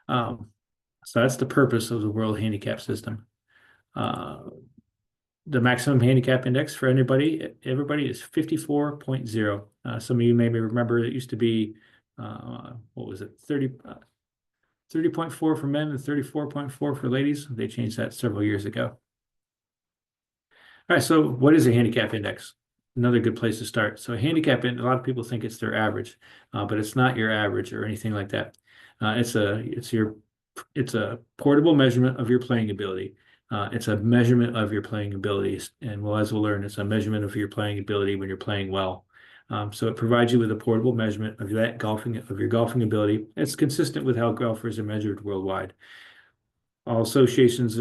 Um, so that's the purpose of the World Handicap System. Uh, the maximum handicap index for everybody is 54.0. Some of you maybe remember it used to be, what was it, 30.4 for men and 34.4 for ladies. They changed that several years ago. All right, so what is a handicap index? Another good place to start. So a a lot of people think it's their average, but it's not your average or anything like that. It's a portable measurement of your playing ability. It's a measurement of your playing abilities, and well, as we'll learn, it's a measurement of your playing ability when you're playing well. So it provides you with a portable measurement of your golfing ability. It's consistent with how golfers are measured worldwide. All associations,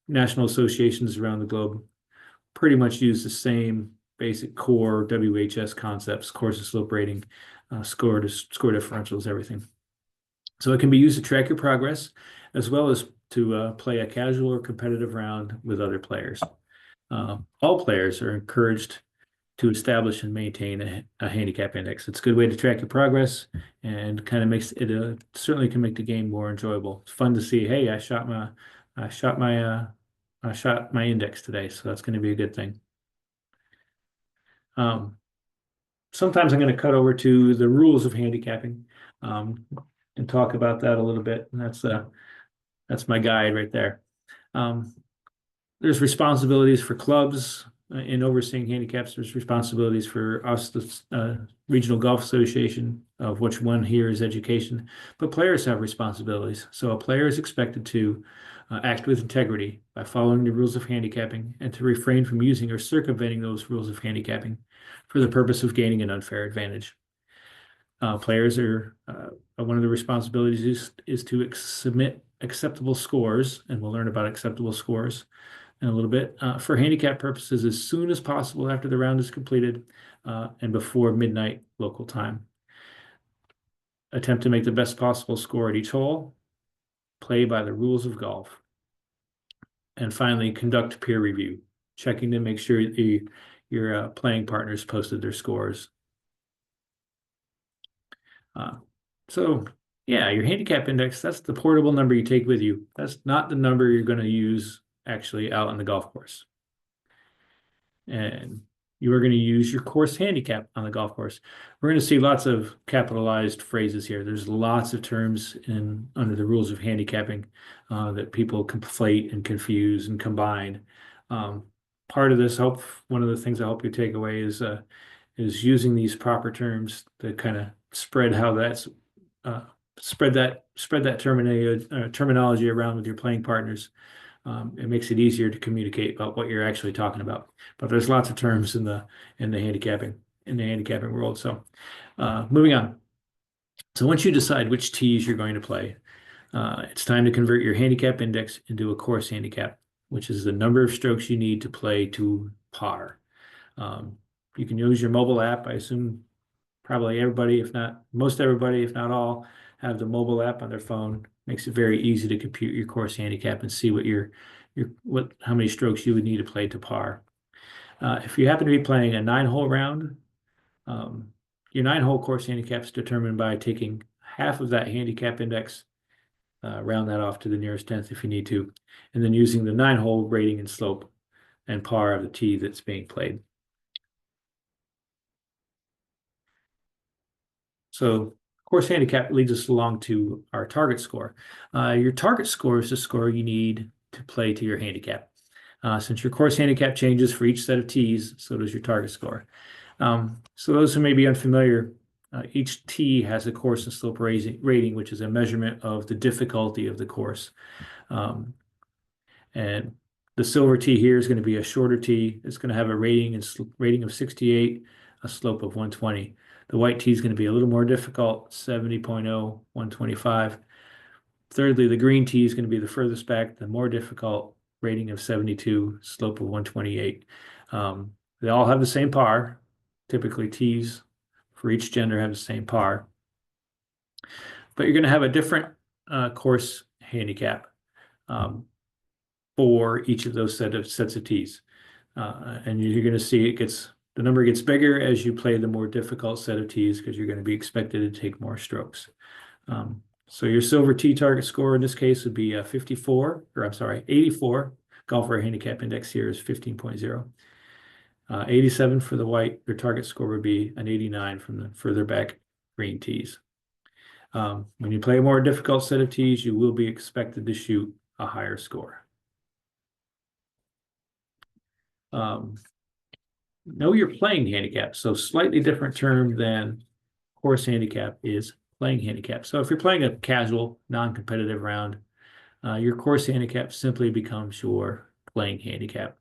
national associations around the globe pretty much use the same basic core WHS concepts, course and slope rating, score differentials, everything. So it can be used to track your progress as well as to play a casual or competitive round with other players. All players are encouraged to establish and maintain a handicap index. It's a good way to track your progress and kind of makes it certainly can make the game more enjoyable. It's fun to see, hey, I shot my I shot my index today, so that's going to be a good thing. Um, Sometimes I'm going to cut over to the rules of handicapping um, and talk about that a little bit. And that's my guide right there. Um, there's responsibilities for clubs in overseeing handicaps. There's responsibilities for us, the Regional Golf Association, of which one here is education. But players have responsibilities. So a player is expected to act with integrity by following the rules of handicapping and to refrain from using or circumventing those rules of handicapping for the purpose of gaining an unfair advantage. Players are one of the responsibilities is to submit acceptable scores, and we'll learn about acceptable scores in a little bit, for handicap purposes as soon as possible after the round is completed and before midnight local time. Attempt to make the best possible score at each hole. Play by the rules of golf. And finally, conduct peer review, checking to make sure your playing partners posted their scores. Uh, so yeah, your handicap index, that's the portable number you take with you. That's not the number you're going to use actually out on the golf course. And you are going to use your course handicap on the golf course. We're going to see lots of capitalized phrases here. There's lots of terms under the rules of handicapping that people conflate and confuse and combine. Part of this one of the things I hope you take away is using these proper terms to kind of spread how that's spread that terminology around with your playing partners. It makes it easier to communicate about what you're actually talking about. But there's lots of terms in the handicapping world. So moving on. So once you decide which tees you're going to play, it's time to convert your handicap index into a course handicap, which is the number of strokes you need to play to par. You can use your mobile app. I assume probably everybody, if not most everybody, if not all, have the mobile app on their phone. Makes it very easy to compute your course handicap and see how many strokes you would need to play to par. If you happen to be playing a 9-hole round, um, your 9-hole course handicap is determined by taking half of that handicap index, round that off to the nearest tenth if you need to, and then using the 9-hole rating and slope and par of the tee that's being played. So course handicap leads us along to our target score. Your target score is the score you need to play to your handicap. Since your course handicap changes for each set of tees, so does your target score. So those who may be unfamiliar, each tee has a course and slope rating, which is a measurement of the difficulty of the course. And the silver tee here is going to be a shorter tee. It's going to have a rating of 68, a slope of 120. The white tee is going to be a little more difficult, 70.0, 125. Thirdly, the green tee is going to be the furthest back, the more difficult, rating of 72, slope of 128. They all have the same par. Typically, tees for each gender have the same par. But you're going to have a different course handicap for each of those sets of tees. And you're going to see the number gets bigger as you play the more difficult set of tees because you're going to be expected to take more strokes. So your silver tee target score in this case would be 54, or I'm sorry, 84. Golfer handicap index here is 15.0. 87 for the white, their target score would be an 89 from the further back green tees. When you play a more difficult set of tees, you will be expected to shoot a higher score. Know your playing handicap. So slightly different term than course handicap is playing handicap. So if you're playing a casual, non-competitive round, your course handicap simply becomes your playing handicap.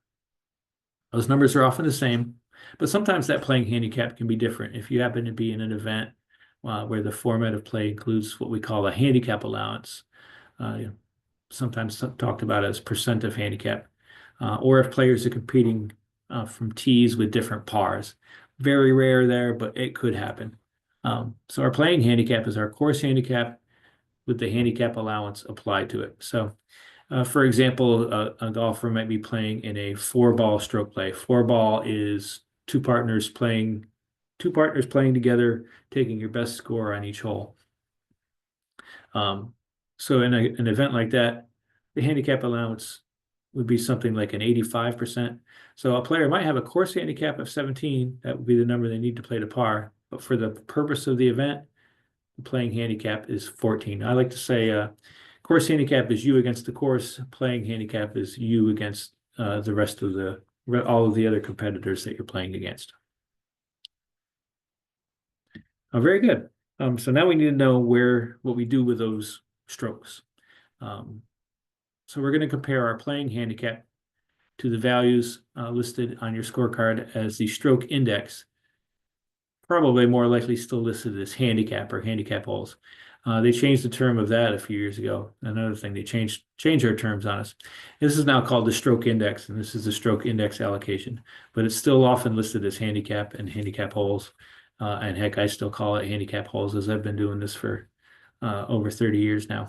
Those numbers are often the same, but sometimes that playing handicap can be different. If you happen to be in an event where the format of play includes what we call a handicap allowance, sometimes talked about as percent of handicap, or if players are competing from tees with different pars. Very rare there, but it could happen. So our playing handicap is our course handicap with the handicap allowance applied to it. So for example, a golfer might be playing in a 4-ball stroke play. 4-ball is two partners playing together, taking your best score on each hole. So in an event like that, the handicap allowance would be something like an 85%. So a player might have a course handicap of 17. That would be the number they need to play to par. But for the purpose of the event, the playing handicap is 14. I like to say course handicap is you against the course. Playing handicap is you against the rest of all of the other competitors that you're playing against. Very good. So now we need to know what we do with those strokes. So we're going to compare our playing handicap to the values listed on your scorecard as the stroke index, probably more likely still listed as handicap or handicap holes. They changed the term of that a few years ago. Another thing, they changed our terms on us. This is now called the stroke index, and this is the stroke index allocation, but it's still often listed as handicap and handicap holes. And heck, I still call it handicap holes, as I've been doing this for over 30 years now.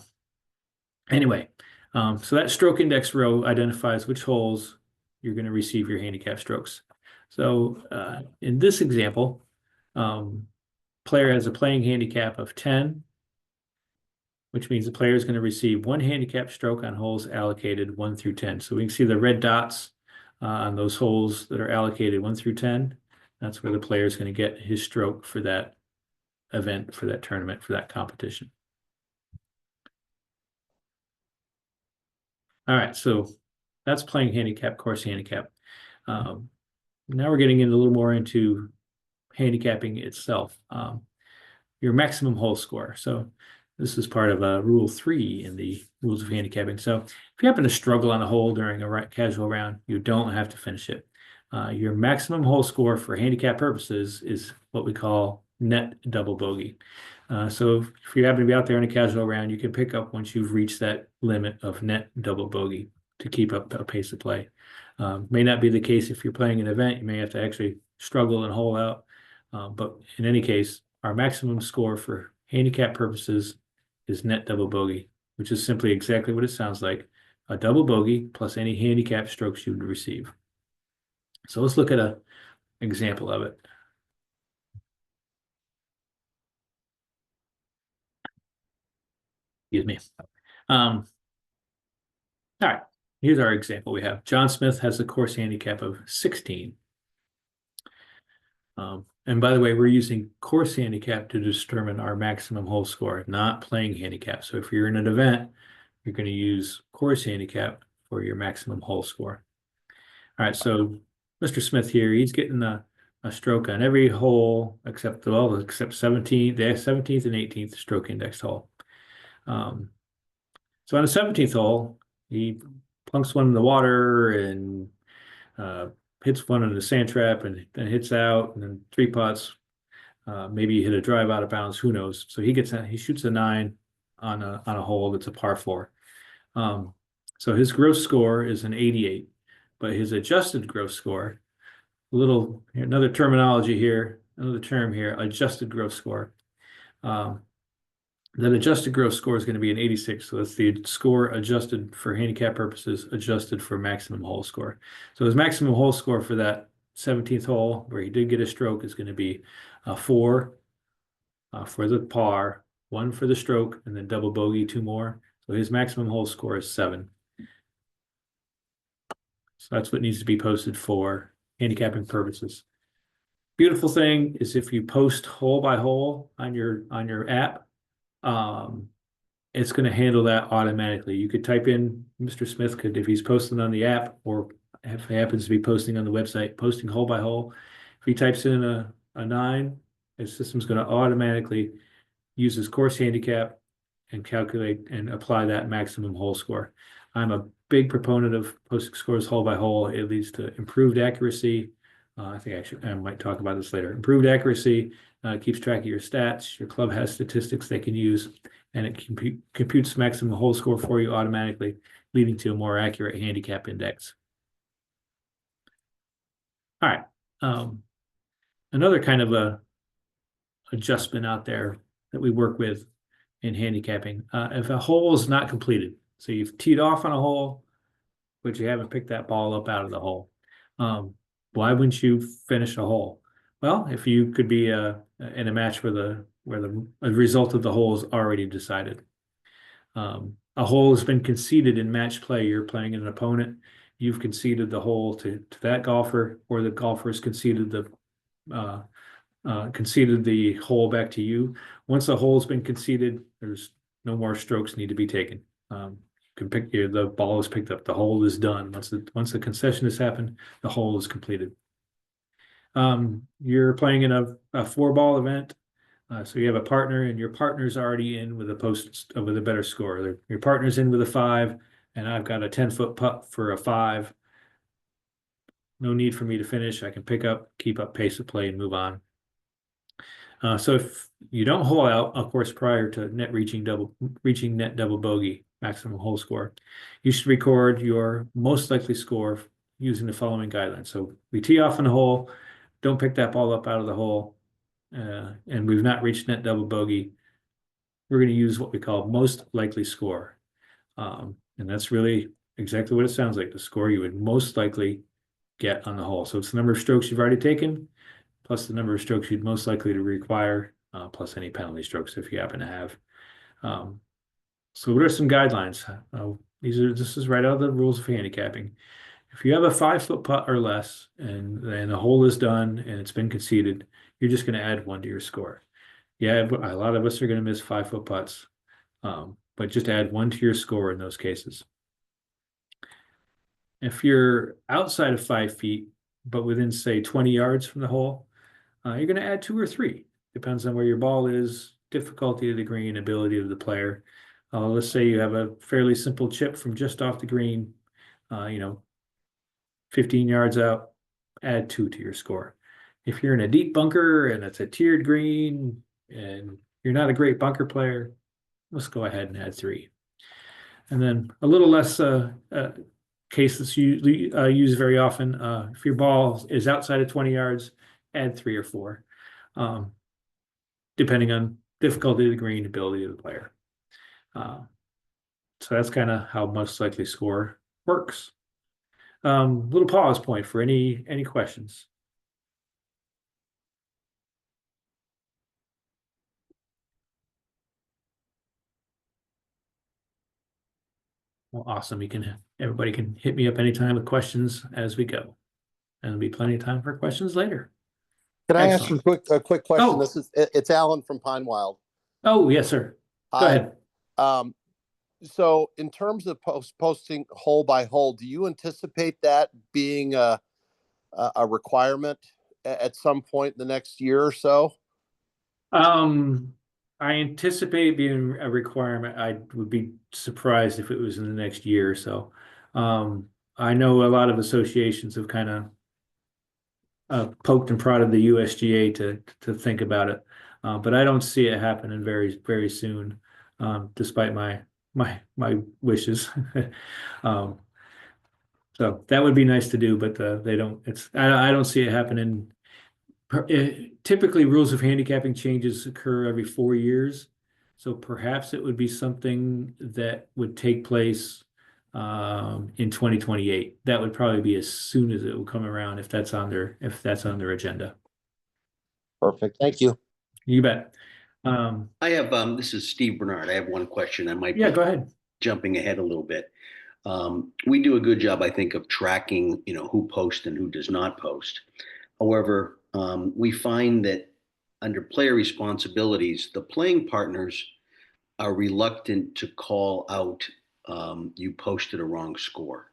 Anyway, so that stroke index row identifies which holes you're going to receive your handicap strokes. So in this example, player has a playing handicap of 10, which means the player is going to receive one handicap stroke on holes allocated 1 through 10. So we can see the red dots on those holes that are allocated 1 through 10. That's where the player is going to get his stroke for that event, for that tournament, for that competition. All right, so that's playing handicap, course handicap. Now we're getting in a little more into handicapping itself. Your maximum hole score. So this is part of Rule 3 in the rules of handicapping. So if you happen to struggle on a hole during a casual round, you don't have to finish it. Your maximum hole score for handicap purposes is what we call net double bogey. So if you happen to be out there in a casual round, you can pick up once you've reached that limit of net double bogey to keep up a pace of play. May not be the case if you're playing an event. You may have to actually struggle and hole out. But in any case, our maximum score for handicap purposes is net double bogey, which is simply exactly what it sounds like, a double bogey plus any handicap strokes you would receive. So let's look at an example of it. Excuse me. All right, here's our example. We have John Smith has a course handicap of 16. And by the way, we're using course handicap to determine our maximum hole score, not playing handicap. So if you're in an event, you're going to use course handicap for your maximum hole score. All right, so Mr. Smith here, he's getting a stroke on every hole except 17th, the 17th and 18th stroke index hole. So on the 17th hole, he plunks one in the water and hits one in the sand trap and then hits out, and then 3 putts. Maybe he hit a drive out of bounds, who knows? So he shoots a 9 on a hole that's a par 4. So his gross score is an 88, but his adjusted gross score, another terminology here, another term here, adjusted gross score. That adjusted gross score is going to be an 86. So that's the score adjusted for handicap purposes, adjusted for maximum hole score. So his maximum hole score for that 17th hole, where he did get a stroke, is going to be a 4 for the par, one for the stroke, and then double bogey, two more. So his maximum hole score is 7. So that's what needs to be posted for handicapping purposes. Beautiful thing is if you post hole by hole on your app, it's going to handle that automatically. You could type in, Mr. Smith could, if he's posting on the app, or if he happens to be posting on the website, posting hole by hole, if he types in a 9, his system's going to automatically use his course handicap and calculate and apply that maximum hole score. I'm a big proponent of posting scores hole by hole. It leads to improved accuracy. I might talk about this later. Improved accuracy keeps track of your stats. Your club has statistics they can use, and it computes maximum hole score for you automatically, leading to a more accurate handicap index. All right. Another kind of a adjustment out there that we work with in handicapping. If a hole is not completed, so you've teed off on a hole, but you haven't picked that ball up out of the hole, why wouldn't you finish a hole? Well, if you could be in a match where the result of the hole is already decided. A hole has been conceded in match play. You're playing an opponent. You've conceded the hole to that golfer, or the golfer has conceded the hole back to you. Once the hole has been conceded, there's no more strokes need to be taken. The ball is picked up. The hole is done. Once the concession has happened, the hole is completed. You're playing in a 4-ball event. So you have a partner, and your partner's already in with a better score. Your partner's in with a 5, and I've got a 10-foot putt for a 5. No need for me to finish. I can keep up pace of play, and move on. So if you don't hole out, of course, prior to reaching net double bogey, maximum hole score, you should record your most likely score using the following guidelines. So we tee off on the hole, don't pick that ball up out of the hole, and we've not reached net double bogey. We're going to use what we call most likely score. And that's really exactly what it sounds like, the score you would most likely get on the hole. So it's the number of strokes you've already taken, plus the number of strokes you'd most likely to require, plus any penalty strokes if you happen to have. So what are some guidelines? This is right out of the rules of handicapping. If you have a 5-foot putt or less, and the hole is done and it's been conceded, you're just going to add 1 to your score. Yeah, a lot of us are going to miss 5-foot putts, but just add 1 to your score in those cases. If you're outside of 5 feet, but within, say, 20 yards from the hole, you're going to add 2 or 3. Depends on where your ball is, difficulty of the green, ability of the player. Let's say you have a fairly simple chip from just off the green, 15 yards out, add 2 to your score. If you're in a deep bunker and it's a tiered green and you're not a great bunker player, let's go ahead and add 3. And then a little less case that's used very often, if your ball is outside of 20 yards, add 3 or 4, depending on difficulty of the green, ability of the player. So that's kind of how most likely score works. Little pause point for any questions. Well, awesome. Everybody can hit me up anytime with questions as we go. And there'll be plenty of time for questions later. Can I ask Excellent. a quick question? Oh. It's Alan from Pine Wild. Oh, yes, sir. Go ahead. So in terms of posting hole by hole, do you anticipate that being a requirement at some point in the next year or so? I anticipate being a requirement. I would be surprised if it was in the next year or so. I know a lot of associations have kind of poked and prodded the USGA to think about it, but I don't see it happening very, very soon, despite my wishes. So that would be nice to do, but they don't. I don't see it happening. Typically, rules of handicapping changes occur every 4 years, so perhaps it would be something that would take place in 2028. That would probably be as soon as it will come around, if that's on their agenda. Perfect. Thank you. You bet. I have, this is Steve Bernard. I have one question. I might Yeah, be go ahead. jumping ahead a little bit. We do a good job, I think, of tracking, who posts and who does not post. However, we find that under player responsibilities, the playing partners are reluctant to call out you posted a wrong score.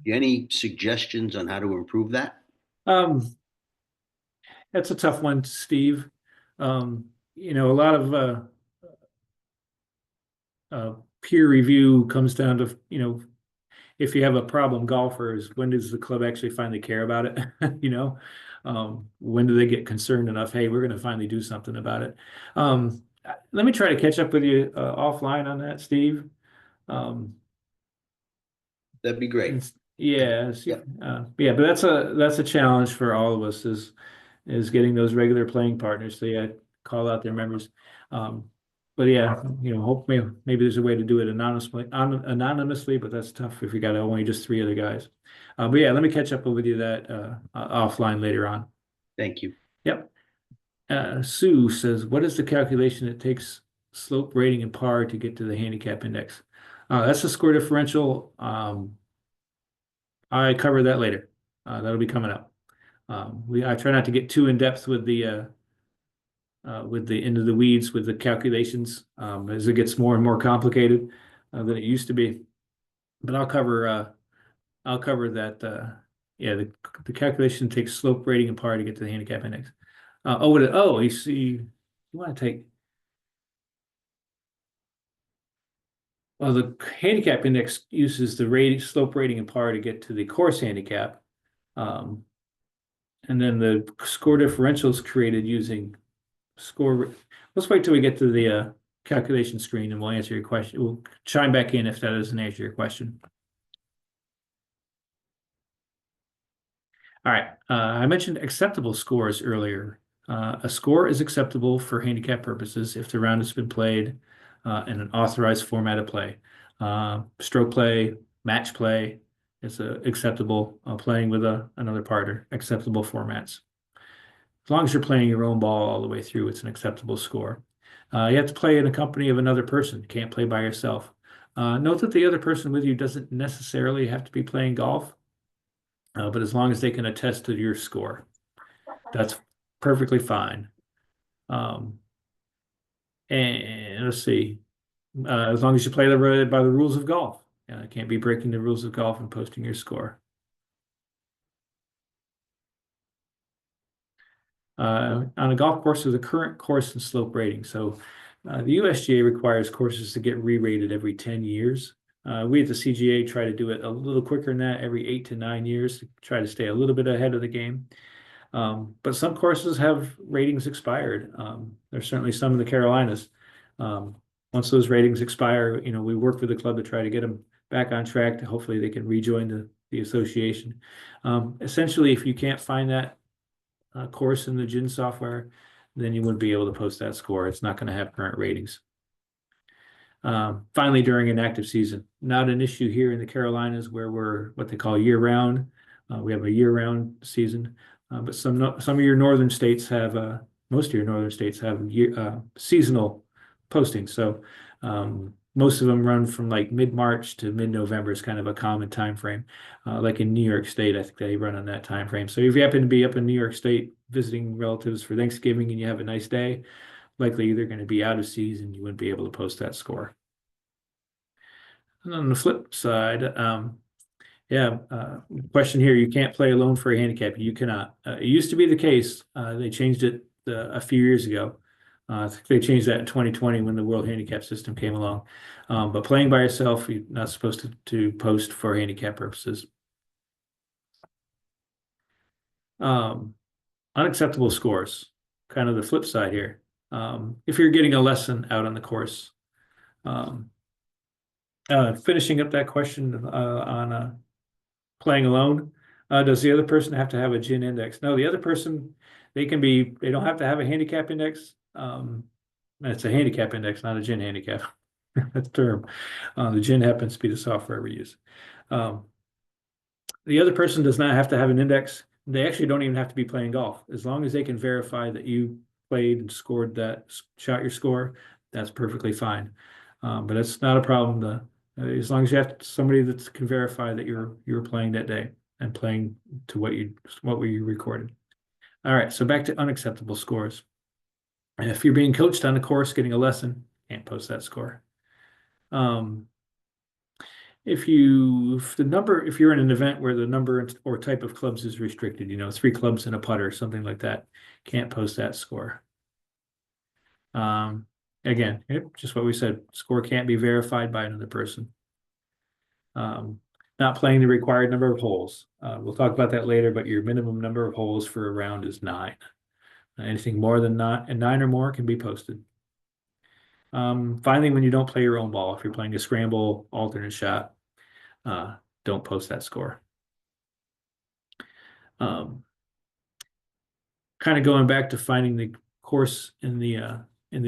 Any suggestions on how to improve that? Um, that's a tough one, Steve. A lot of peer review comes down to, if you have a problem golfers, when does the club actually finally care about it? When do they get concerned enough? Hey, we're going to finally do something about it. Let me try to catch up with you offline on that, Steve. Um, That'd be great. yeah, Yep. yeah, but that's a challenge for all of us is getting those regular playing partners. So yeah, call out their members. Um, but yeah, hope maybe there's a way to do it anonymously, but that's tough if you got only just three other guys. But yeah, let me catch up with you that offline later on. Thank you. Yep. Sue says, what is the calculation it takes slope rating and par to get to the handicap index? That's the score differential. I cover that later. That'll be coming up. I try not to get too in depth with the into the weeds with the calculations as it gets more and more complicated than it used to be. But I'll cover that. Yeah, the calculation takes slope rating and par to get to the handicap index. You see, you want to take. Well, the handicap index uses the rating, slope rating and par to get to the course handicap. Um, and then the score differential is created using score. Let's wait till we get to the calculation screen and we'll answer your question. We'll chime back in if that doesn't answer your question. All right. I mentioned acceptable scores earlier. A score is acceptable for handicap purposes if the round has been played in an authorized format of play. Stroke play, match play is acceptable. Playing with another partner, acceptable formats. As long as you're playing your own ball all the way through, it's an acceptable score. You have to play in the company of another person. You can't play by yourself. Note that the other person with you doesn't necessarily have to be playing golf, but as long as they can attest to your score, that's perfectly fine. Um, and let's see, as long as you play by the rules of golf, can't be breaking the rules of golf and posting your score. On a golf course with a current course and slope rating. So the USGA requires courses to get re-rated every 10 years. We at the CGA try to do it a little quicker than that, every 8 to 9 years, to try to stay a little bit ahead of the game. But some courses have ratings expired. There's certainly some in the Carolinas. Once those ratings expire, we work with the club to try to get them back on track to hopefully they can rejoin the association. Essentially, if you can't find that course in the GIN software, then you wouldn't be able to post that score. It's not going to have current ratings. Finally, during an active season, not an issue here in the Carolinas where we're what they call year round. We have a year round season, but some of your northern states have most of your northern states have seasonal postings. So most of them run from like mid-March to mid-November is kind of a common time frame. Like in New York State, I think they run on that time frame. So if you happen to be up in New York State visiting relatives for Thanksgiving and you have a nice day, likely you're going to be out of season. You wouldn't be able to post that score. And on the flip side, question here, you can't play alone for a handicap. You cannot. It used to be the case. They changed it a few years ago. I think they changed that in 2020 when the World Handicap System came along. But playing by yourself, you're not supposed to post for handicap purposes. Unacceptable scores, kind of the flip side here. If you're getting a lesson out on the course. Finishing up that question on playing alone, does the other person have to have a GIN index? No, the other person, they don't have to have a handicap index. It's a handicap index, not a GIN handicap. That's the term. The GIN happens to be the software we use. The other person does not have to have an index. They actually don't even have to be playing golf. As long as they can verify that you played and scored that, shot your score, that's perfectly fine. But it's not a problem as long as you have somebody that can verify that you were playing that day and playing to what you recorded. All right, so back to unacceptable scores. And if you're being coached on a course, getting a lesson, can't post that score. If you're in an event where the number or type of clubs is restricted, 3 clubs and a putter, something like that, can't post that score. Again, just what we said, score can't be verified by another person. Not playing the required number of holes. We'll talk about that later, but your minimum number of holes for a round is 9. Anything more than 9 or more can be posted. Finally, when you don't play your own ball, if you're playing a scramble, alternate shot, don't post that score. Kind of going back to finding the course in the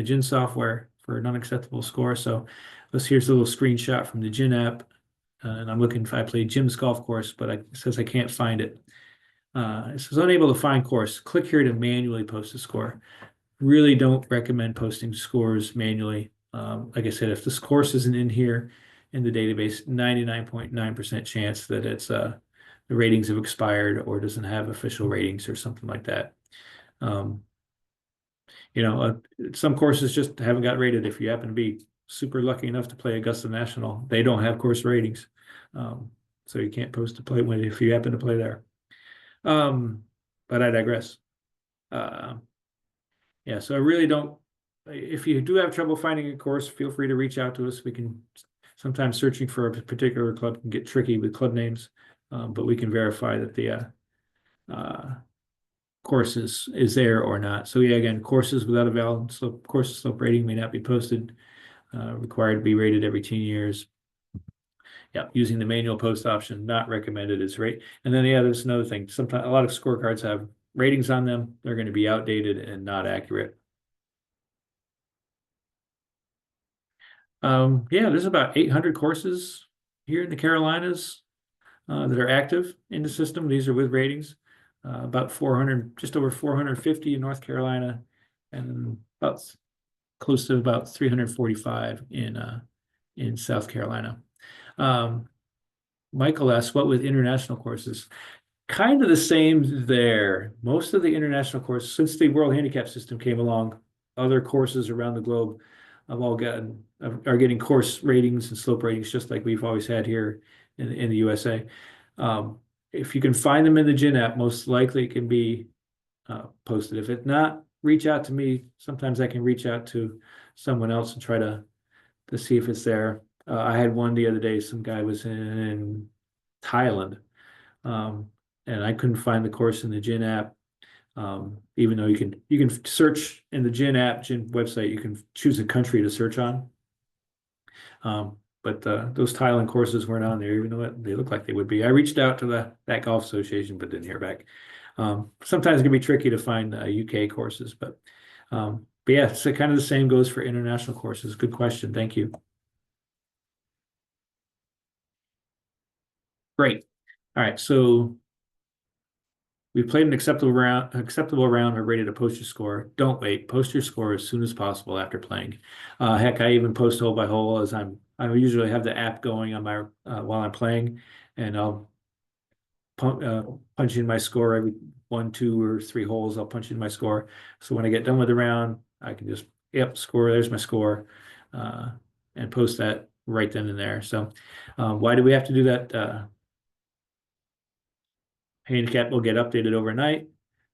GIN software for an unacceptable score. So here's a little screenshot from the GIN app. And I'm looking if I play Jim's golf course, but it says I can't find it. It says unable to find course. Click here to manually post a score. Really don't recommend posting scores manually. Like I said, if this course isn't in here in the database, 99.9% chance that it's the ratings have expired or doesn't have official ratings or something like that. Some courses just haven't got rated. If you happen to be super lucky enough to play Augusta National, they don't have course ratings. So you can't post to play when if you happen to play there. But I digress. Yeah, so I really don't. If you do have trouble finding a course, feel free to reach out to us. We can sometimes searching for a particular club can get tricky with club names, but we can verify that the course is there or not. So yeah, again, courses without a valid slope rating may not be posted. Required to be rated every 10 years. Yeah, using the manual post option, not recommended is rate. And then yeah, there's another thing. Sometimes a lot of scorecards have ratings on them. They're going to be outdated and not accurate. Yeah, there's about 800 courses here in the Carolinas that are active in the system. These are with ratings. About 400, just over 450 in North Carolina, and about close to about 345 in South Carolina. Michael asks, what with international courses? Kind of the same there. Most of the international courses, since the World Handicap System came along, other courses around the globe are getting course ratings and slope ratings, just like we've always had here in the USA. If you can find them in the GIN app, most likely it can be posted. If it's not, reach out to me. Sometimes I can reach out to someone else and try to see if it's there. I had one the other day. Some guy was in Thailand, and I couldn't find the course in the GIN app. Even though you can search in the GIN app, GIN website, you can choose a country to search on. But those Thailand courses weren't on there, even though they look like they would be. I reached out to that golf association, but didn't hear back. Sometimes it can be tricky to find UK courses, but yeah, so kind of the same goes for international courses. Good question. Thank you. Great. All right, so we played an acceptable round or ready to post your score. Don't wait. Post your score as soon as possible after playing. Heck, I even post hole by hole as I usually have the app going on my while I'm playing, and I'll punch in my score every 1, 2, or 3 holes. I'll punch in my score. So when I get done with the round, I can just score. There's my score, and post that right then and there. So why do we have to do that? Handicap will get updated overnight.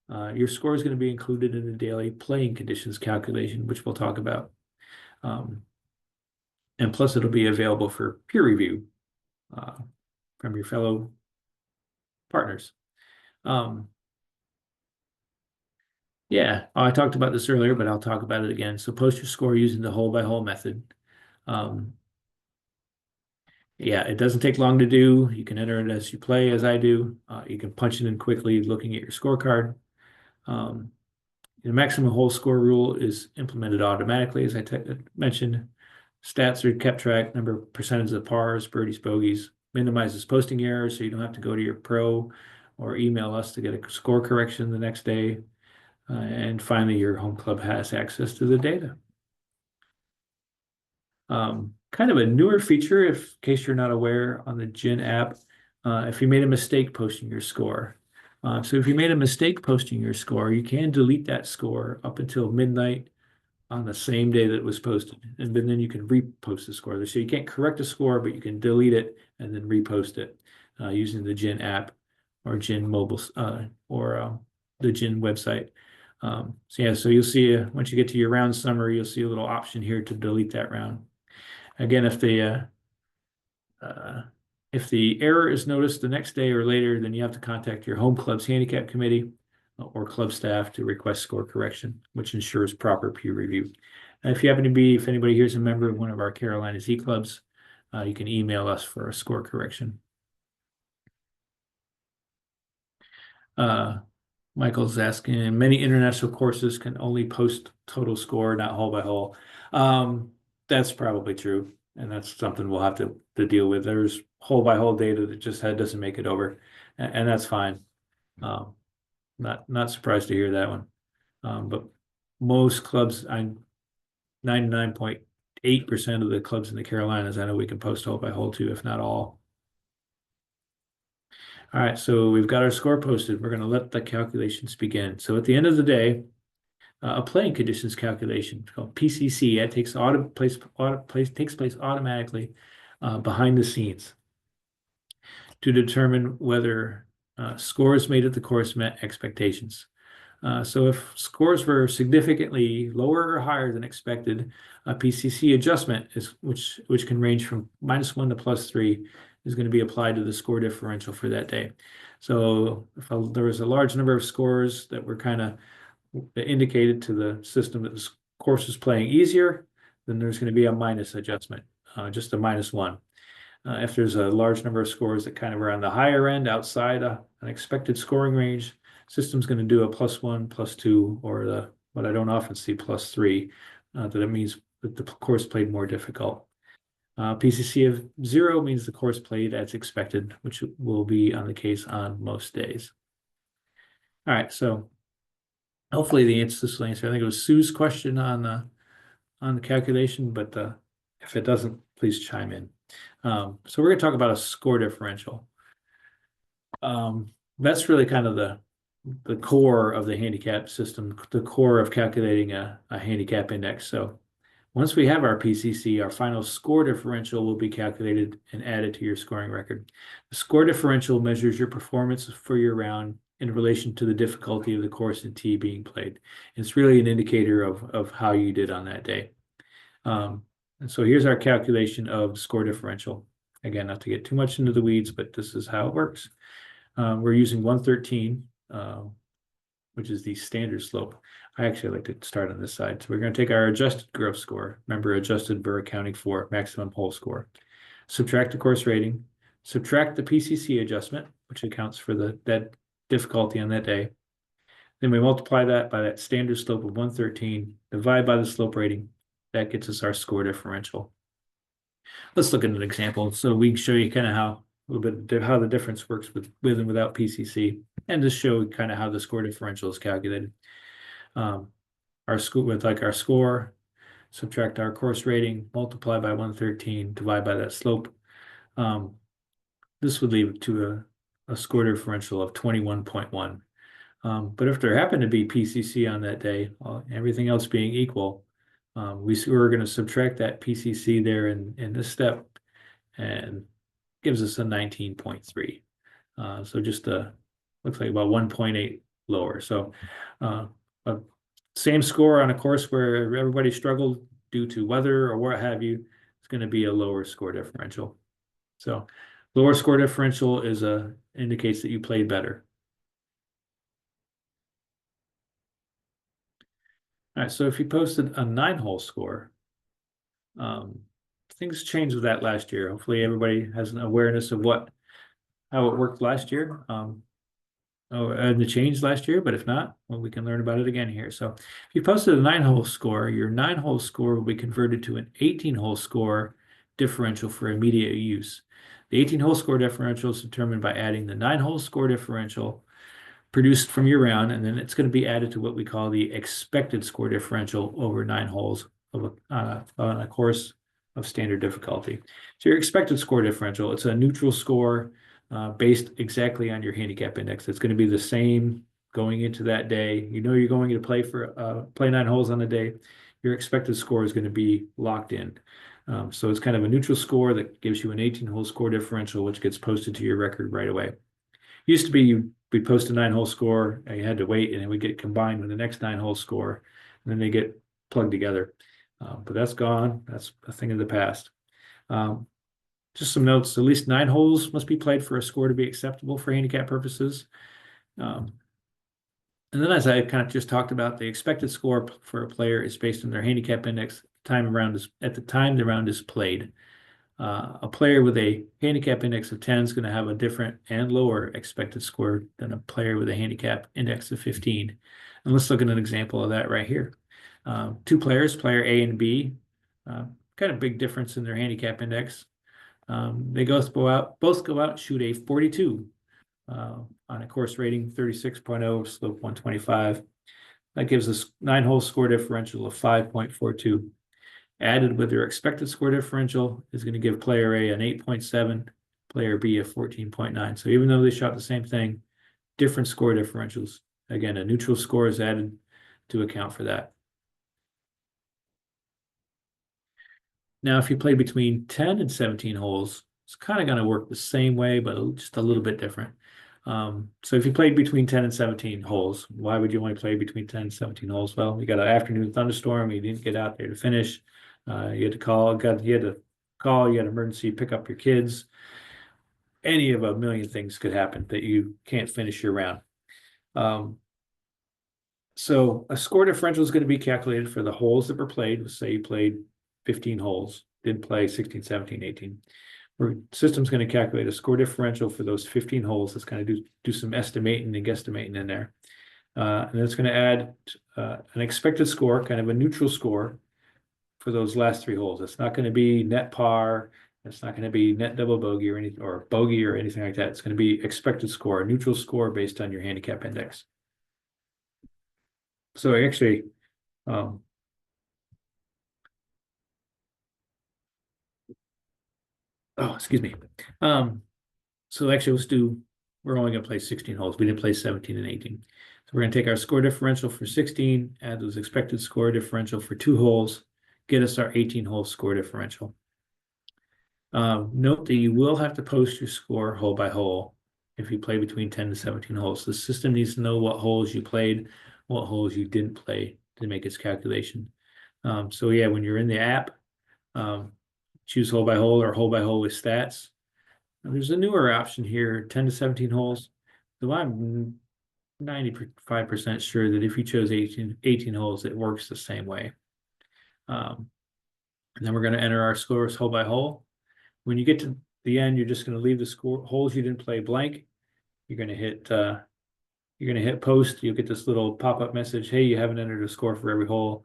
Your score is going to be included in the daily playing conditions calculation, which we'll talk about. And plus, it'll be available for peer review from your fellow partners. Yeah, I talked about this earlier, but I'll talk about it again. So post your score using the hole by hole method. Yeah, it doesn't take long to do. You can enter it as you play, as I do. You can punch it in quickly looking at your scorecard. The maximum hole score rule is implemented automatically, as I mentioned. Stats are kept track, number of percentage of pars, birdies, bogeys, minimizes posting errors, so you don't have to go to your pro or email us to get a score correction the next day. And finally, your home club has access to the data. Kind of a newer feature, in case you're not aware, on the GIN app, if you made a mistake posting your score. So if you made a mistake posting your score, you can delete that score up until midnight on the same day that it was posted. And then you can repost the score. So you can't correct a score, but you can delete it and then repost it using the GIN app or GIN mobile or the GIN website. So yeah, so you'll see once you get to your round summary, you'll see a little option here to delete that round. Again, if the error is noticed the next day or later, then you have to contact your home club's handicap committee or club staff to request score correction, which ensures proper peer review. And if anybody here is a member of one of our Carolina Z clubs, you can email us for a score correction. Michael's asking, many international courses can only post total score, not hole by hole. That's probably true, and that's something we'll have to deal with. There's hole by hole data that just doesn't make it over, and that's fine. Not surprised to hear that one. But most clubs, 99.8% of the clubs in the Carolinas, I know we can post hole by hole too, if not all. All right, so we've got our score posted. We're going to let the calculations begin. So at the end of the day, a playing conditions calculation called PCC that takes place automatically behind the scenes to determine whether scores made at the course met expectations. So if scores were significantly lower or higher than expected, a PCC adjustment which can range from -1 to +3 is going to be applied to the score differential for that day. So if there was a large number of scores that were kind of indicated to the system that the course was playing easier, then there's going to be a minus adjustment, just a -1. If there's a large number of scores that kind of are on the higher end outside an expected scoring range, system's going to do a +1, +2, or what I don't often see, +3. That it means that the course played more difficult. PCC of 0 means the course played as expected, which will be on the case on most days. All right, so hopefully this will answer. I think it was Sue's question on the calculation, but if it doesn't, please chime in. So we're going to talk about a score differential. That's really kind of the core of the handicap system, the core of calculating a handicap index. So once we have our PCC, our final score differential will be calculated and added to your scoring record. The score differential measures your performance for your round in relation to the difficulty of the course and tee being played. It's really an indicator of how you did on that day. And so here's our calculation of score differential. Again, not to get too much into the weeds, but this is how it works. We're using 113, which is the standard slope. I actually like to start on this side. So we're going to take our adjusted gross score. Remember, adjusted for accounting for maximum hole score. Subtract the course rating. Subtract the PCC adjustment, which accounts for that difficulty on that day. Then we multiply that by that standard slope of 113, divide by the slope rating. That gets us our score differential. Let's look at an example so we can show you kind of how a little bit how the difference works with and without PCC, and just show kind of how the score differential is calculated. Our score, subtract our course rating, multiply by 113, divide by that slope. This would lead to a score differential of 21.1. But if there happened to be PCC on that day, everything else being equal, we're going to subtract that PCC there in this step, and gives us a 19.3. So just looks like about 1.8 lower. So same score on a course where everybody struggled due to weather or what have you, it's going to be a lower score differential. So lower score differential indicates that you played better. All right, so if you posted a 9-hole score, things changed with that last year. Hopefully everybody has an awareness of how it worked last year. And the change last year, but if not, well, we can learn about it again here. So if you posted a 9-hole score, your 9-hole score will be converted to an 18-hole score differential for immediate use. The 18-hole score differential is determined by adding the 9-hole score differential produced from your round, and then it's going to be added to what we call the expected score differential over 9 holes of on a course of standard difficulty. So your expected score differential, it's a neutral score based exactly on your handicap index. It's going to be the same going into that day. You know you're going to play 9 holes on a day. Your expected score is going to be locked in. So it's kind of a neutral score that gives you an 18-hole score differential, which gets posted to your record right away. Used to be we post a 9-hole score, and you had to wait, and it would get combined with the next 9-hole score, and then they get plugged together. But that's gone. That's a thing of the past. Just some notes: at least 9 holes must be played for a score to be acceptable for handicap purposes. And then, as I kind of just talked about, the expected score for a player is based on their handicap index at the time the round is played. A player with a handicap index of 10 is going to have a different and lower expected score than a player with a handicap index of 15. And let's look at an example of that right here. 2 players, player A and B, kind of big difference in their handicap index. They both go out, shoot a 42 on a course rating 36.0, slope 125. That gives us 9-hole score differential of 5.42. Added with their expected score differential is going to give player A an 8.7, player B a 14.9. So even though they shot the same thing, different score differentials. Again, a neutral score is added to account for that. Now, if you play between 10 and 17 holes, it's kind of going to work the same way, but just a little bit different. So if you played between 10 and 17 holes, why would you want to play between 10 and 17 holes? Well, you got an afternoon thunderstorm, you didn't get out there to finish. You had emergency, pick up your kids. Any of a million things could happen that you can't finish your round. So a score differential is going to be calculated for the holes that were played. Let's say you played 15 holes, didn't play 16, 17, 18. Our system's going to calculate a score differential for those 15 holes. Let's kind of do some estimating and guesstimating in there. And it's going to add an expected score, kind of a neutral score for those last 3 holes. It's not going to be net par. It's not going to be net double bogey or anything, or bogey or anything like that. It's going to be expected score, a neutral score based on your handicap index. So actually, excuse me. So actually, we're only going to play 16 holes. We didn't play 17 and 18. So we're going to take our score differential for 16, add those expected score differential for 2 holes, get us our 18-hole score differential. Note that you will have to post your score hole by hole if you play between 10 to 17 holes. The system needs to know what holes you played, what holes you didn't play to make its calculation. So yeah, when you're in the app, choose hole by hole or hole by hole with stats. Now, there's a newer option here, 10 to 17 holes. Though I'm 95% sure that if you chose 18 holes, it works the same way. And then we're going to enter our scores hole by hole. When you get to the end, you're just going to leave the score holes you didn't play blank. You're going to hit post. You'll get this little pop-up message. Hey, you haven't entered a score for every hole.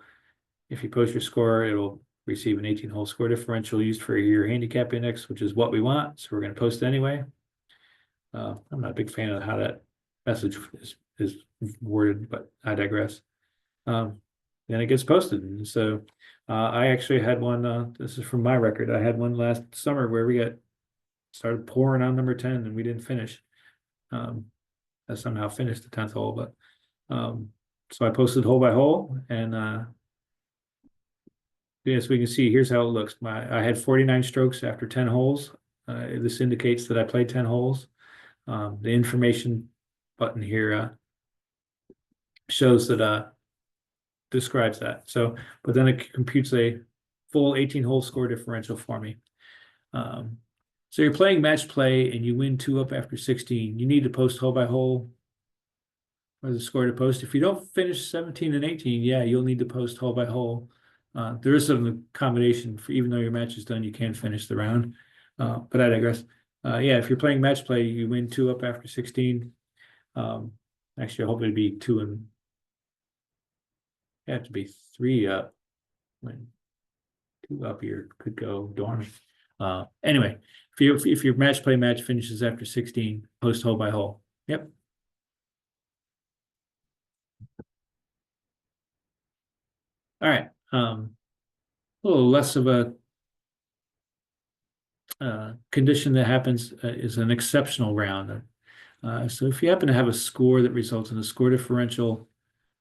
If you post your score, it'll receive an 18-hole score differential used for your handicap index, which is what we want. So we're going to post it anyway. I'm not a big fan of how that message is worded, but I digress. Then it gets posted. And so I actually had one, this is from my record. I had one last summer where we started pouring on number 10 and we didn't finish. I somehow finished the 10th hole, but so I posted hole by hole, and yes, we can see here's how it looks. I had 49 strokes after 10 holes. This indicates that I played 10 holes. The information button here shows that describes that. So, but then it computes a full 18-hole score differential for me. So you're playing match play and you win 2 up after 16. You need to post hole by hole or the score to post. If you don't finish 17 and 18, yeah, you'll need to post hole by hole. There is some accommodation for, even though your match is done, you can finish the round. But I digress. Yeah, if you're playing match play, you win 2 up after 16. Actually, I hope it'd be 2 and have to be 3 up. When 2 up here could go dormant. Anyway, if your match finishes after 16, post hole by hole. Yep. All right. A little less of a condition that happens is an exceptional round. So if you happen to have a score that results in a score differential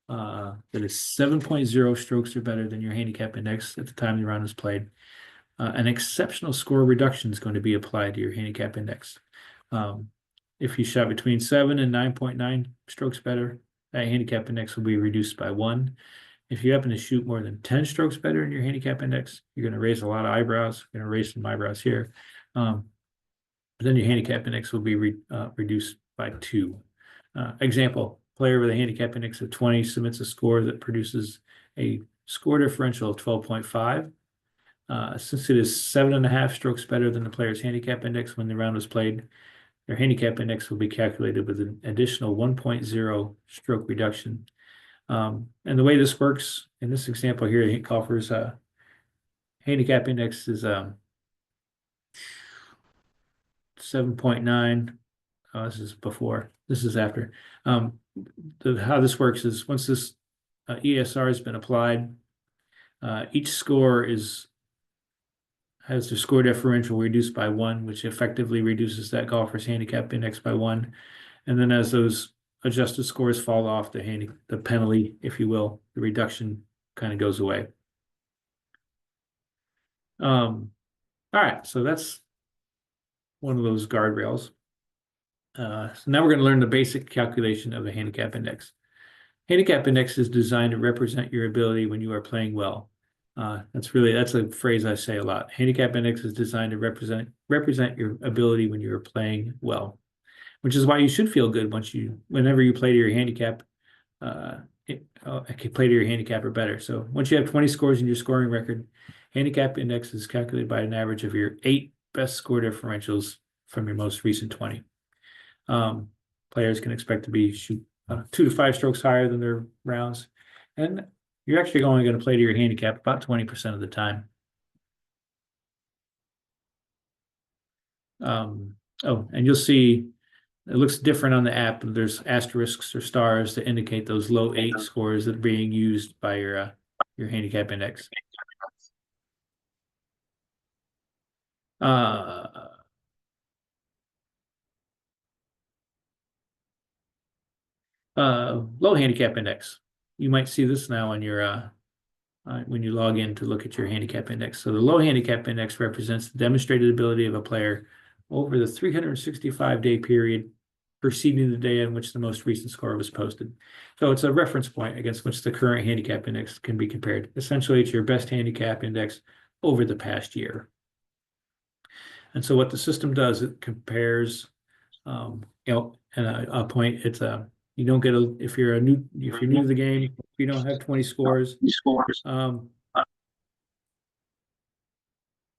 that is 7.0 strokes or better than your handicap index at the time the round is played, an exceptional score reduction is going to be applied to your handicap index. If you shot between 7 and 9.9 strokes better, that handicap index will be reduced by 1. If you happen to shoot more than 10 strokes better in your handicap index, you're going to raise a lot of eyebrows. You're going to raise some eyebrows here. Then your handicap index will be reduced by 2. Example, player with a handicap index of 20 submits a score that produces a score differential of 12.5. Since it is 7.5 strokes better than the player's handicap index when the round was played, their handicap index will be calculated with an additional 1.0 stroke reduction. And the way this works in this example here, golfer's handicap index is 7.9. This is before. This is after. How this works is once this ESR has been applied, each score has their score differential reduced by 1, which effectively reduces that golfer's handicap index by 1. And then as those adjusted scores fall off, the penalty, if you will, the reduction kind of goes away. All right, so that's one of those guardrails. So now we're going to learn the basic calculation of a handicap index. Handicap index is designed to represent your ability when you are playing well. That's a phrase I say a lot. Handicap index is designed to represent your ability when you are playing well, which is why you should feel good whenever you play to your handicap. Play to your handicap or better. So once you have 20 scores in your scoring record, handicap index is calculated by an average of your 8 best score differentials from your most recent 20. Players can expect to shoot 2 to 5 strokes higher than their rounds, and you're actually only going to play to your handicap about 20% of the time. And you'll see it looks different on the app. There's asterisks or stars to indicate those low 8 scores that are being used by your handicap index. Low handicap index. You might see this now on your when you log in to look at your handicap index. So the low handicap index represents the demonstrated ability of a player over the 365-day period preceding the day on which the most recent score was posted. So it's a reference point against which the current handicap index can be compared. Essentially, it's your best handicap index over the past year. And so what the system does, it compares, and a point, it's you don't get if you're new to the game, if you don't have 20 scores.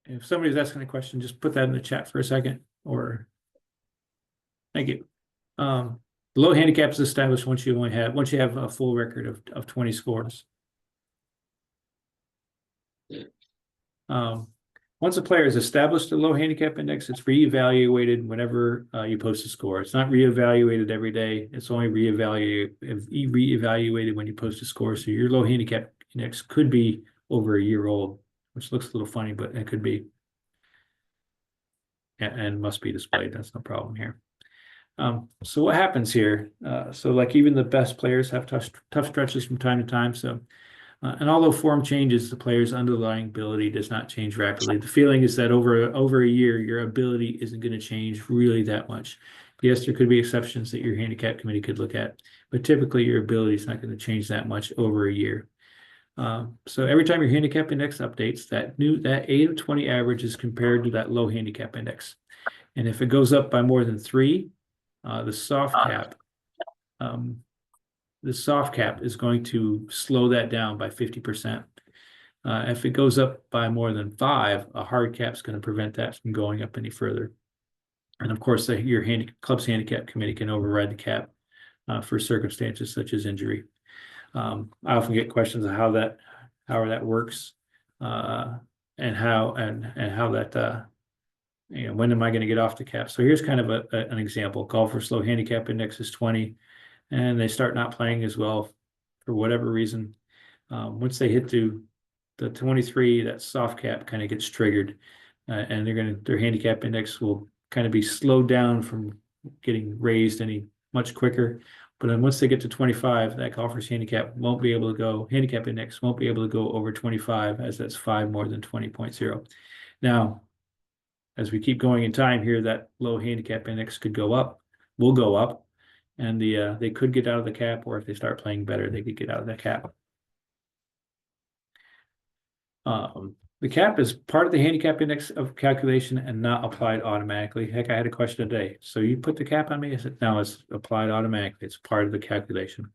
If somebody's asking a question, just put that in the chat for a second, or thank you. Low handicap is established once you have a full record of 20 scores. Once a player has established a low handicap index, it's reevaluated whenever you post a score. It's not reevaluated every day. It's only reevaluated when you post a score. So your low handicap index could be over a year old, which looks a little funny, but it could be, and must be displayed. That's no problem here. So what happens here? So like even the best players have tough stretches from time to time. So. And although form changes, the player's underlying ability does not change rapidly. The feeling is that over a year, your ability isn't going to change really that much. Yes, there could be exceptions that your handicap committee could look at, but typically your ability is not going to change that much over a year. So every time your handicap index updates, that 8 of 20 average is compared to that low handicap index. And if it goes up by more than 3, the soft cap is going to slow that down by 50%. If it goes up by more than 5, a hard cap is going to prevent that from going up any further. And of course, your club's handicap committee can override the cap for circumstances such as injury. I often get questions of how that works and how that when am I going to get off the cap? So here's kind of an example. Golfer's low handicap index is 20. And they start not playing as well for whatever reason. Once they hit the 23, that soft cap kind of gets triggered, and their handicap index will kind of be slowed down from getting raised any much quicker. But then once they get to 25, that golfer's handicap index won't be able to go over 25, as that's 5 more than 20.0. Now, as we keep going in time here, that low handicap index will go up, and they could get out of the cap, or if they start playing better, they could get out of that cap. The cap is part of the handicap index of calculation and not applied automatically. Heck, I had a question today. So you put the cap on me? I said, no, it's applied automatically. It's part of the calculation.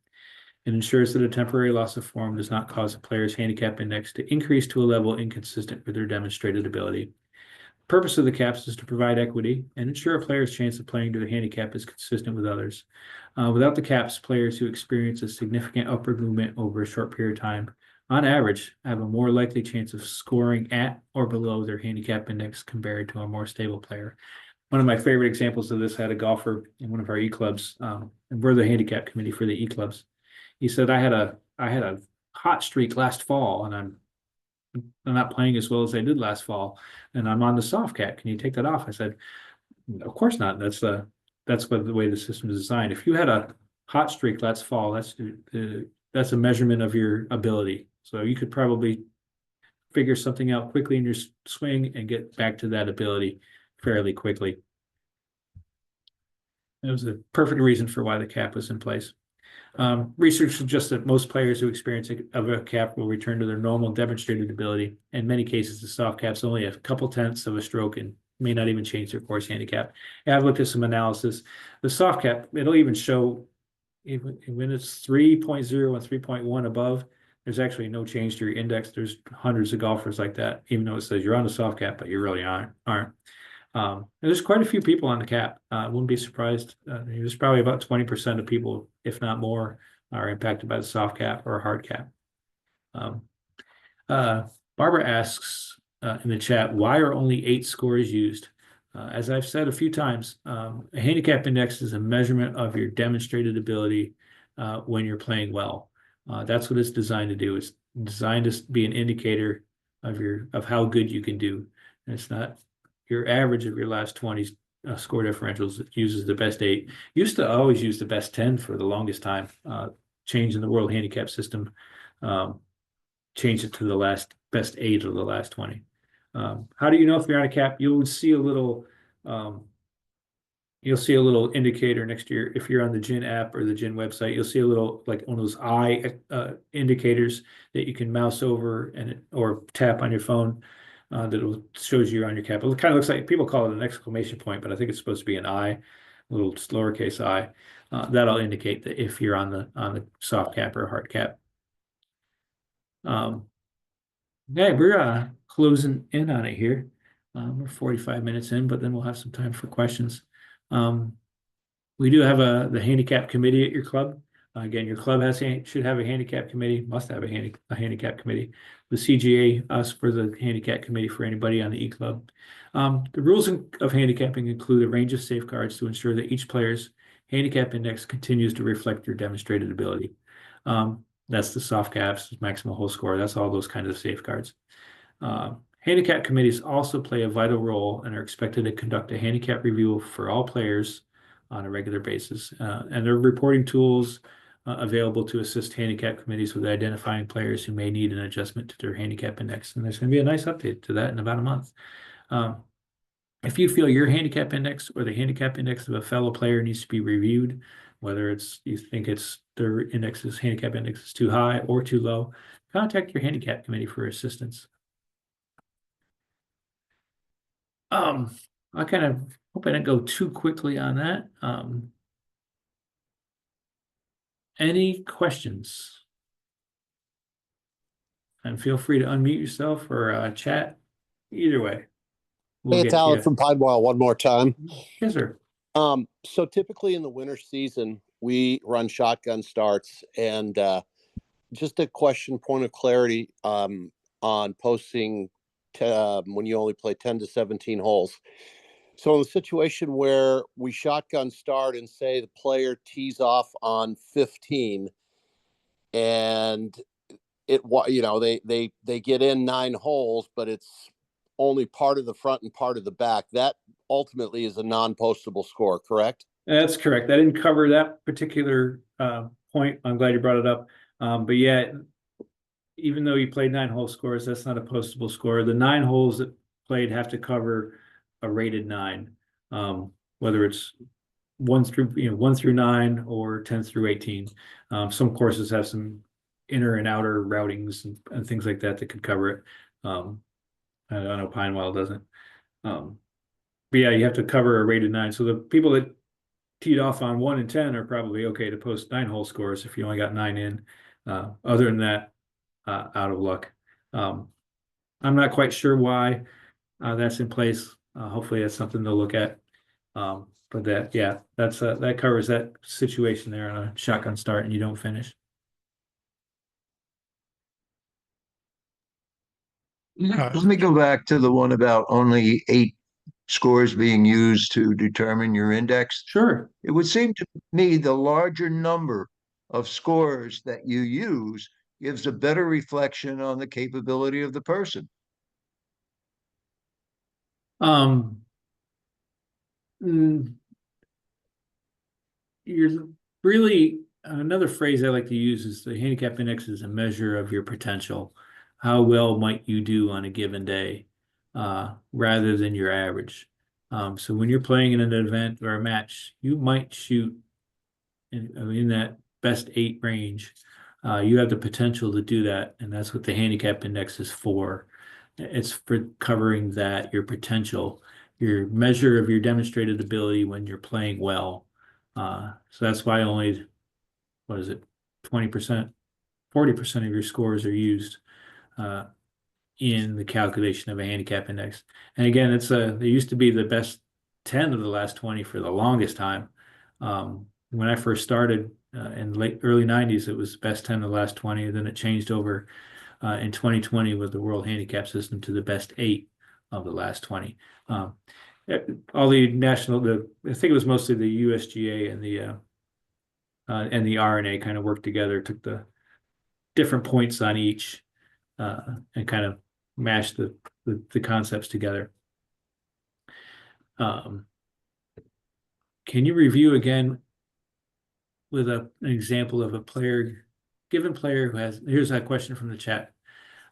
It ensures that a temporary loss of form does not cause a player's handicap index to increase to a level inconsistent with their demonstrated ability. The purpose of the caps is to provide equity and ensure a player's chance of playing to the handicap is consistent with others. Without the caps, players who experience a significant upward movement over a short period of time, on average, have a more likely chance of scoring at or below their handicap index compared to a more stable player. One of my favorite examples of this, had a golfer in one of our e-clubs, and we're the handicap committee for the e-clubs. He said, I had a hot streak last fall, and I'm not playing as well as I did last fall, and I'm on the soft cap. Can you take that off? I said, of course not. That's what the way the system is designed. If you had a hot streak last fall, that's a measurement of your ability. So you could probably figure something out quickly in your swing and get back to that ability fairly quickly. It was a perfect reason for why the cap was in place. Research suggests that most players who experience a cap will return to their normal demonstrated ability. In many cases, the soft cap's only a couple tenths of a stroke and may not even change their course handicap. And I've looked at some analysis. The soft cap, it'll even show even when it's 3.0 and 3.1 above, there's actually no change to your index. There's hundreds of golfers like that, even though it says you're on the soft cap, but you really aren't. There's quite a few people on the cap. I wouldn't be surprised. There's probably about 20% of people, if not more, are impacted by the soft cap or hard cap. Barbara asks in the chat, why are only 8 scores used? As I've said a few times, a handicap index is a measurement of your demonstrated ability when you're playing well. That's what it's designed to do. It's designed to be an indicator of how good you can do. And it's not your average of your last 20 score differentials. It uses the best 8. Used to always use the best 10 for the longest time. Change in the world handicap system changed it to the best 8 of the last 20. How do you know if you're on a cap? You'll see a little indicator next to if you're on the GIN app or the GIN website, you'll see a little, like one of those eye indicators that you can mouse over or tap on your phone that shows you on your cap. It kind of looks like, people call it an exclamation point, but I think it's supposed to be an I, a little lowercase I. That'll indicate that if you're on the soft cap or hard cap. Yeah, we're closing in on it here. We're 45 minutes in, but then we'll have some time for questions. We do have the handicap committee at your club. Again, your club should have a handicap committee, must have a handicap committee. The CGA, us, for the handicap committee for anybody on the e-club. The rules of handicapping include a range of safeguards to ensure that each player's handicap index continues to reflect their demonstrated ability. That's the soft caps, maximum whole score. That's all those kinds of safeguards. Handicap committees also play a vital role and are expected to conduct a handicap review for all players on a regular basis. And there are reporting tools available to assist handicap committees with identifying players who may need an adjustment to their handicap index. And there's going to be a nice update to that in about a month. If you feel your handicap index or the handicap index of a fellow player needs to be reviewed, whether you think their handicap index is too high or too low, contact your handicap committee for assistance. I kind of hope I didn't go too quickly on that. Any questions? And feel free to unmute yourself or chat. Either way. Hey, it's Alan from Pinewell one more time. Yes, sir. So typically in the winter season, we run shotgun starts, and just a point of clarity on posting when you only play 10 to 17 holes. So in the situation where we shotgun start and say the player tees off on 15 and they get in 9 holes, but it's only part of the front and part of the back. That ultimately is a non-postable score, correct? That's correct. I didn't cover that particular point. I'm glad you brought it up. But yeah, even though you played 9 hole scores, that's not a postable score. The 9 holes that played have to cover a rated 9, whether it's 1 through 9 or 10 through 18. Some courses have some inner and outer routings and things like that could cover it. I don't know, Pinewell doesn't. But yeah, you have to cover a rated 9. So the people that teed off on 1 and 10 are probably okay to post 9 hole scores if you only got 9 in. Other than that, out of luck. I'm not quite sure why that's in place. Hopefully that's something to look at. But that covers that situation there on a shotgun start and you don't finish. Let me go back to the one about only 8 scores being used to determine your index. Sure. It would seem to me the larger number of scores that you use gives a better reflection on the capability of the person. You're really another phrase I like to use is the handicap index is a measure of your potential. How well might you do on a given day, rather than your average. So when you're playing in an event or a match, you might shoot in that best 8 range. You have the potential to do that, and that's what the handicap index is for. It's for covering that, your potential, your measure of your demonstrated ability when you're playing well. So that's why only, what is it, 20%, 40% of your scores are used in the calculation of a handicap index. And again, it used to be the best 10 of the last 20 for the longest time. When I first started in early 90s, it was best 10 of the last 20. And then it changed over in 2020 with the World Handicap System to the best 8 of the last 20. All the I think it was mostly the USGA and the RNA kind of worked together, took the different points on each and kind of mashed the concepts together. Can you review again with an example of a given player who has, here's a question from the chat.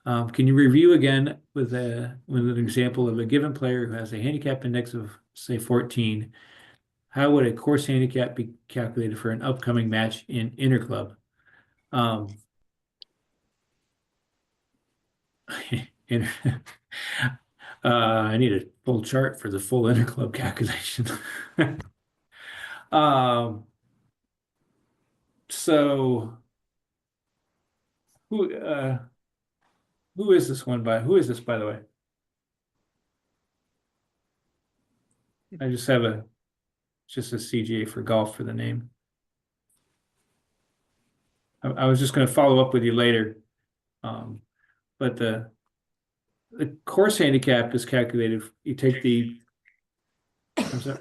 Can you review again with an example of a given player who has a handicap index of, say, 14? How would a course handicap be calculated for an upcoming match in interclub? I need a full chart for the full interclub calculation. So who is this who is this, by the way? I just have just a CGA for golf for the name. I was just going to follow up with you later. But the course handicap is calculated. You take I'm sorry.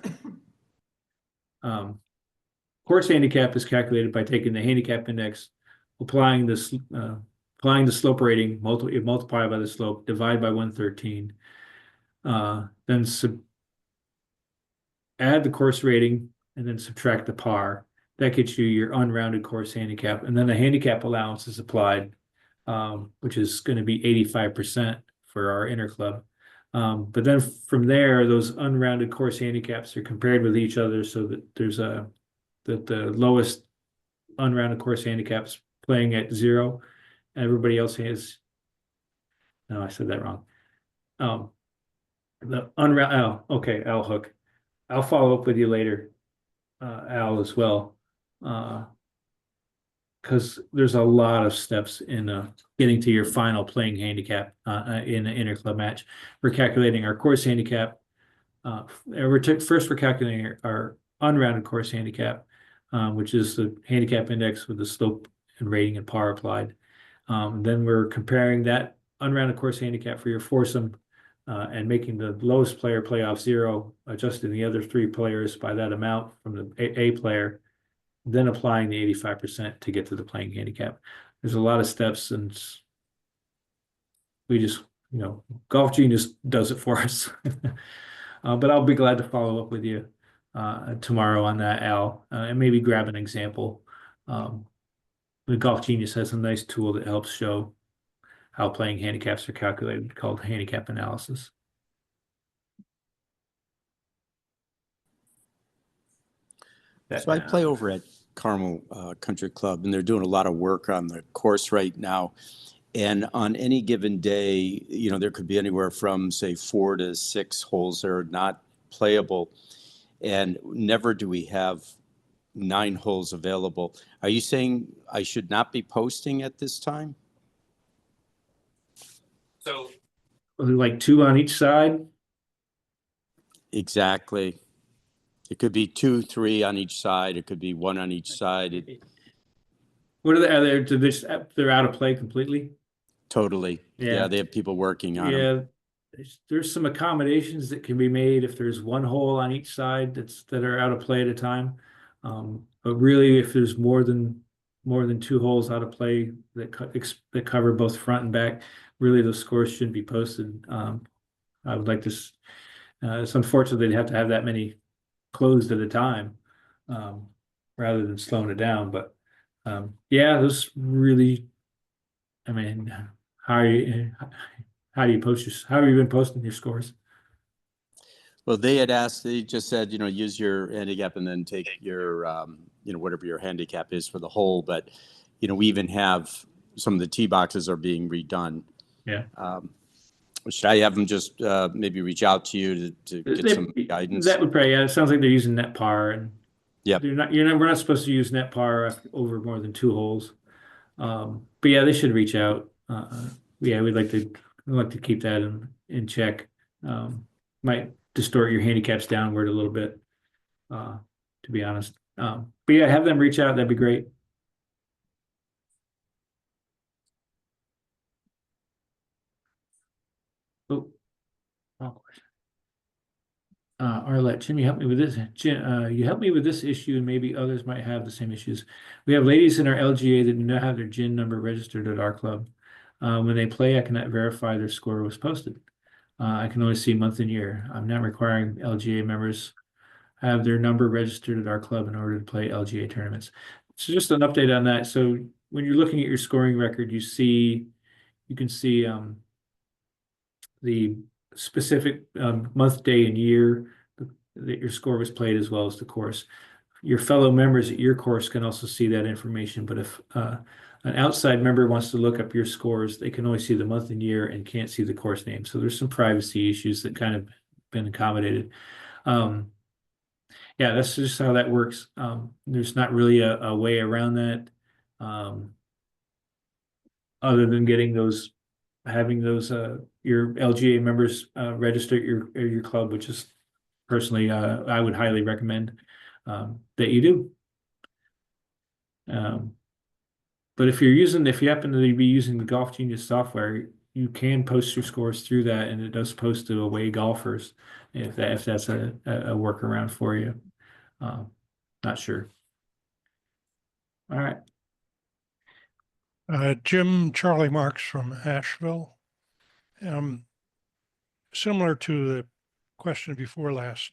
Course handicap is calculated by taking the handicap index, applying the slope rating, multiply by the slope, divide by 113, then add the course rating, and then subtract the par. That gets you your unrounded course handicap, and then the handicap allowance is applied, which is going to be 85% for our interclub. But then from there, those unrounded course handicaps are compared with each other so that there's the lowest unrounded course handicaps playing at 0. Everybody else has, no, I said that wrong. The unround, okay, Al Hook. I'll follow up with you later, Al, as well. Because there's a lot of steps in getting to your final playing handicap in an interclub match. We're calculating our course handicap. First, we're calculating our unrounded course handicap, which is the handicap index with the slope and rating and par applied. Then we're comparing that unrounded course handicap for your foursome and making the lowest player play off 0, adjusting the other 3 players by that amount from the A player, then applying the 85% to get to the playing handicap. there's a lot of steps, and we just, Golf Genius does it for us. But I'll be glad to follow up with you tomorrow on that, Al, and maybe grab an example. The Golf Genius has a nice tool that helps show how playing handicaps are calculated, called handicap analysis. So I play over at Carmel Country Club, and they're doing a lot of work on the course right now. And on any given day, there could be anywhere from, say, 4 to 6 holes that are not playable. And never do we have 9 holes available. Are you saying I should not be posting at this time? So, like 2 on each side? Exactly. It could be 2, 3 on each side. It could be 1 on each side. What are they're out of play completely? Totally. Yeah. They have people working on them. There's some accommodations that can be made if there's 1 hole on each side that are out of play at a time. But really, if there's more than 2 holes out of play that cover both front and back, really those scores shouldn't be posted. I would like to. It's unfortunate they'd have to have that many closed at a time, rather than slowing it down. But those really. I mean, how do you post how have you been posting your scores? Well, they just said, use your handicap and then take your, whatever your handicap is for the hole. But, we even have some of the tee boxes are being redone. Yeah. Should I have them just maybe reach out to you to get some guidance? That would probably, it sounds like they're using net par, and we're not supposed to use net par over more than 2 holes. But they should reach out. We'd like to keep that in check. Might distort your handicaps downward a little bit, to be honest. But have them reach out. That'd be great. Oh, Arlette, Jim, you help me with this. Jim, you help me with this issue, and maybe others might have the same issues. We have ladies in our LGA that do not have their GIN number registered at our club. When they play, I cannot verify their score was posted. I can only see month and year. I'm not requiring LGA members have their number registered at our club in order to play LGA tournaments. So just an update on that. So when you're looking at your scoring record, you can see the specific month, day, and year that your score was played, as well as the course. Your fellow members at your course can also see that information, but if an outside member wants to look up your scores, they can only see the month and year and can't see the course name. So there's some privacy issues that kind of been accommodated. That's just how that works. There's not really a way around that, other than having those your LGA members register at your club, which is personally I would highly recommend that you do. But if you happen to be using the Golf Genius software, you can post your scores through that, and it does post to away golfers if that's a workaround for you. Not sure. All right. Jim, Charlie Marks from Asheville. Similar to the question before last,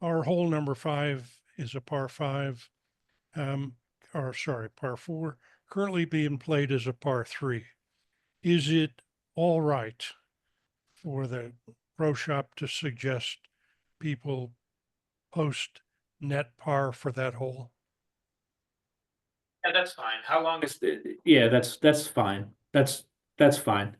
our hole number 5 is a par 5, par 4, currently being played as a par 3. Is it all right for the pro shop to suggest people post net par for that hole? Yeah, that's fine. How long is that's fine. That's fine.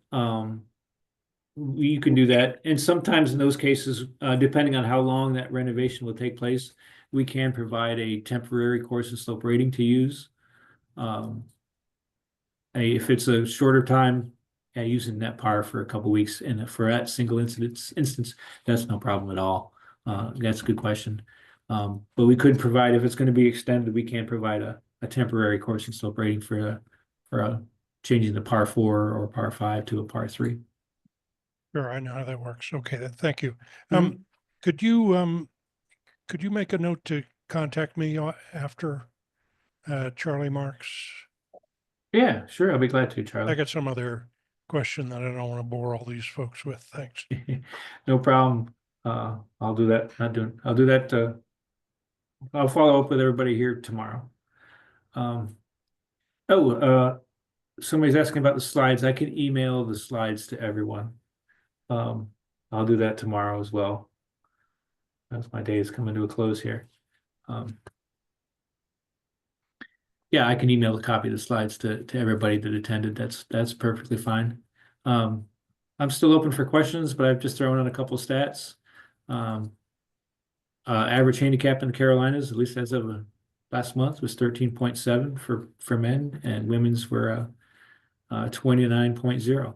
You can do that. And sometimes in those cases, depending on how long that renovation will take place, we can provide a temporary course and slope rating to use. If it's a shorter time, using net par for a couple weeks, and for that single instance, that's no problem at all. That's a good question. But we could provide, if it's going to be extended, we can provide a temporary course and slope rating for changing the par 4 or par 5 to a par 3. Sure, I know how that works. Okay, then thank you. Could you make a note to contact me after Charlie Marks Yeah, sure. I'll be glad to, I Charlie. got some other question that I don't want to bore all these folks with. Thanks. No problem. I'll do that. I'll do that. I'll follow up with everybody here tomorrow. Um, oh, somebody's asking about the slides. I can email the slides to everyone. I'll do that tomorrow as well. As my day is coming to a close here. Yeah, I can email a copy of the slides to everybody that attended. That's perfectly fine. I'm still open for questions, but I've just thrown in a couple stats. Average handicap in the Carolinas, at least as of last month, was 13.7 for men, and women's were 29.0.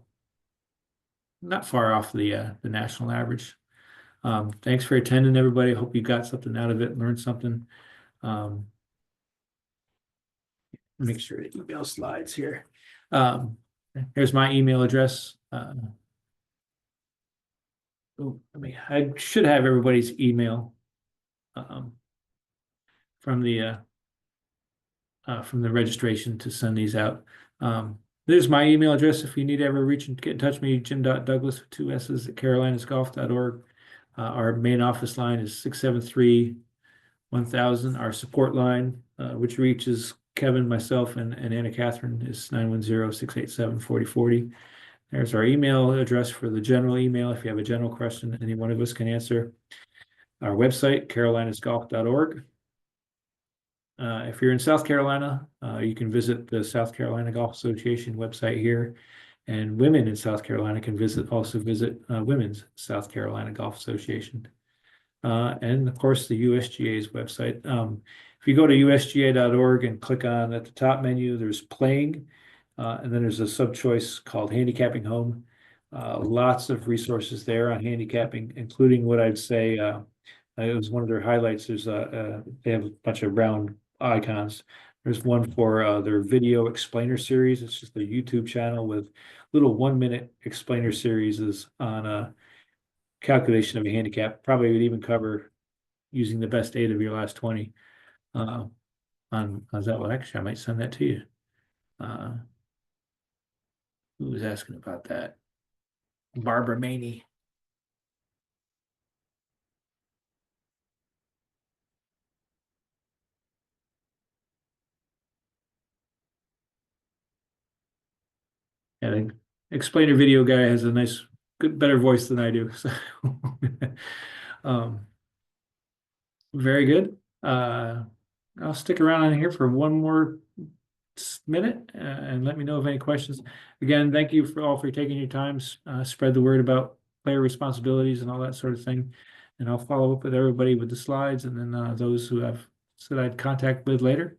Not far off the national average. Thanks for attending, everybody. Hope you got something out of it, learned something. Make sure to email slides here. Here's my email address. I should have everybody's email from the registration to send these out. There's my email address if you need to ever reach and get in touch with me, jim.douglas with 2 S's at carolinasgolf.org. Our main office line is 673-1000. Our support line, which reaches Kevin, myself, and Anna Catherine, is 910-687-4040. There's our email address for the general email. If you have a general question, any one of us can answer. Our website, carolinasgolf.org. If you're in South Carolina, you can visit the South Carolina Golf Association website here. And women in South Carolina can also visit Women's South Carolina Golf Association. And of course, the USGA's website. If you go to usga.org and click on at the top menu, there's playing, and then there's a sub-choice called Handicapping Home. Lots of resources there on handicapping, including what I'd say it was one of their highlights. There's they have a bunch of round icons. There's one for their video explainer series. It's just a YouTube channel with little 1-minute explainer series on calculation of a handicap. Probably would even cover using the best 8 of your last 20. On that one, actually, I might send that to you. Who was asking about that? Barbara Maney. Yeah, the explainer video guy has a nice, better voice than I do. So, very good. I'll stick around on here for one more minute and let me know of any questions. Again, thank you for taking your time. Spread the word about player responsibilities and all that sort of thing. And I'll follow up with everybody with the slides, and then those who have said I'd contact with later.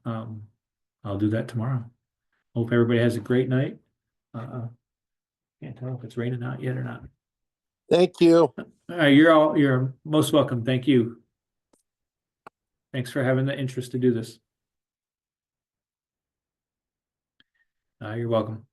I'll do that tomorrow. Hope everybody has a great night. Can't tell if it's raining out yet or not. Thank you. You're most welcome. Thank you. Thanks for having the interest to do this. You're welcome.